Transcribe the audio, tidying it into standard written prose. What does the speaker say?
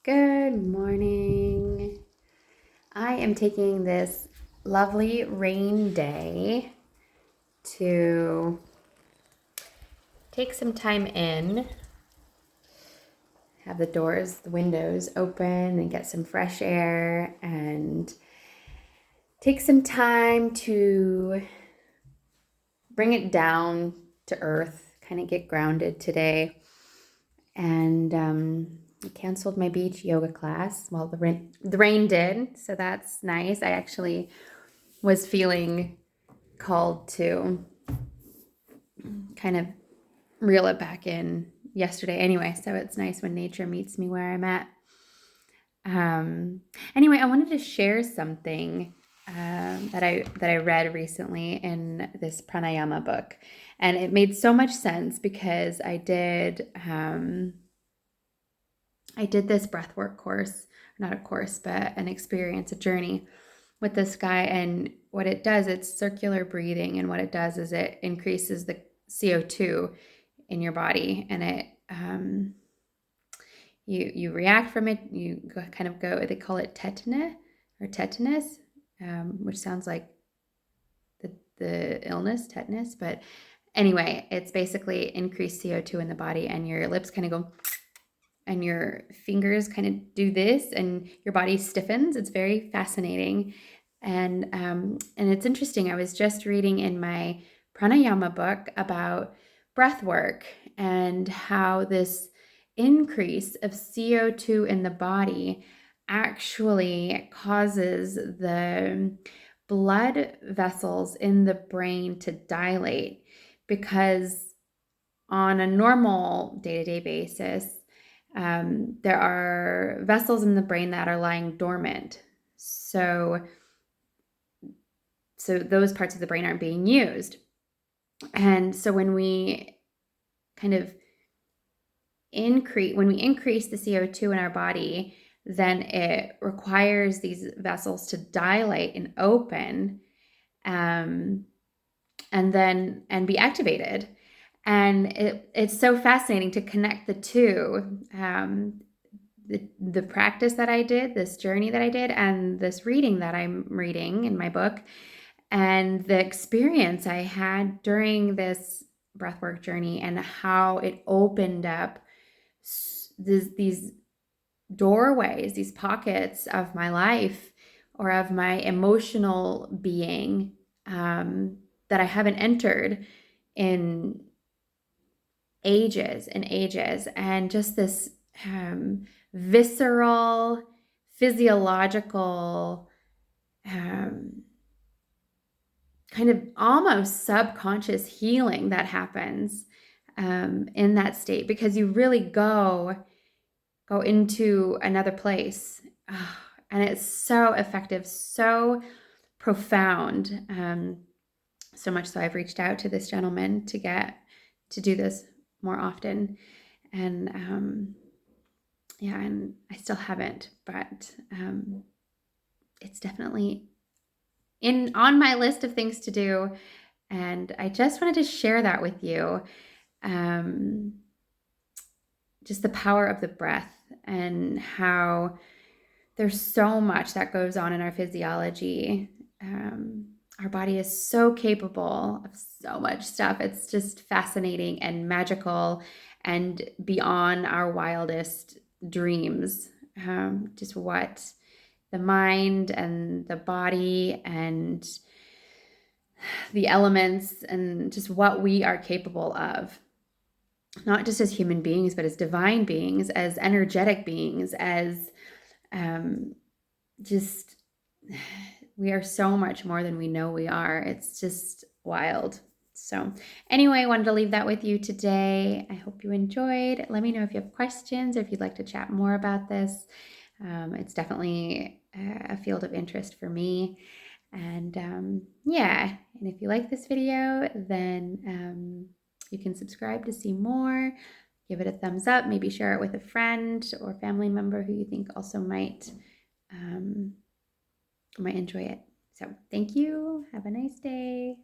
Good morning. I am taking this lovely rain day to take some time in, have the windows open and get some fresh air and take some time to bring it down to earth, kind of get grounded today. And I canceled my beach yoga class. Well, the rain did, so that's nice. I actually was feeling called to kind of reel it back in yesterday anyway, so it's nice when nature meets me where I'm at. Anyway, I wanted to share something that I read recently in this pranayama book, and it made so much sense because I did this breathwork course, not a course, but an experience, a journey with this guy. And what it does, it's circular breathing. And what it does is it increases the CO2 in your body, and it you react from it. You kind of go, they call it tetanus, which sounds like the illness, tetanus. But anyway, it's basically increased CO2 in the body, and your lips kind of go, and your fingers kind of do this, and your body stiffens. It's very fascinating. And it's interesting. I was just reading in my pranayama book about breath work and how this increase of CO2 in the body actually causes the blood vessels in the brain to dilate, because on a normal day-to-day basis, there are vessels in the brain that are lying dormant. So those parts of the brain aren't being used. And so when we increase the CO2 in our body, then it requires these vessels to dilate and open, and be activated. And it's so fascinating to connect the two, the practice that I did, this journey that I did, and this reading that I'm reading in my book, and the experience I had during this breathwork journey, and how it opened up these doorways, these pockets of my life or of my emotional being, that I haven't entered in ages and ages. And just this visceral, physiological, kind of almost subconscious healing that happens in that state, because you really go into another place. And it's so effective, so profound. So much so I've reached out to this gentleman to get to do this more often. And and I still haven't, but it's definitely on my list of things to do. And I just wanted to share that with you. Just the power of the breath, and how there's so much that goes on in our physiology. Our body is so capable of so much stuff. It's just fascinating and magical and beyond our wildest dreams. Just what the mind and the body and the elements, and just what we are capable of, not just as human beings, but as divine beings, as energetic beings, as just, we are so much more than we know we are. It's just wild. So anyway, I wanted to leave that with you today. I hope you enjoyed. Let me know if you have questions or if you'd like to chat more about this. It's definitely a field of interest for me. And and if you like this video, then you can subscribe to see more. Give it a thumbs up. Maybe share it with a friend or family member who you think also might enjoy it. So thank you. Have a nice day.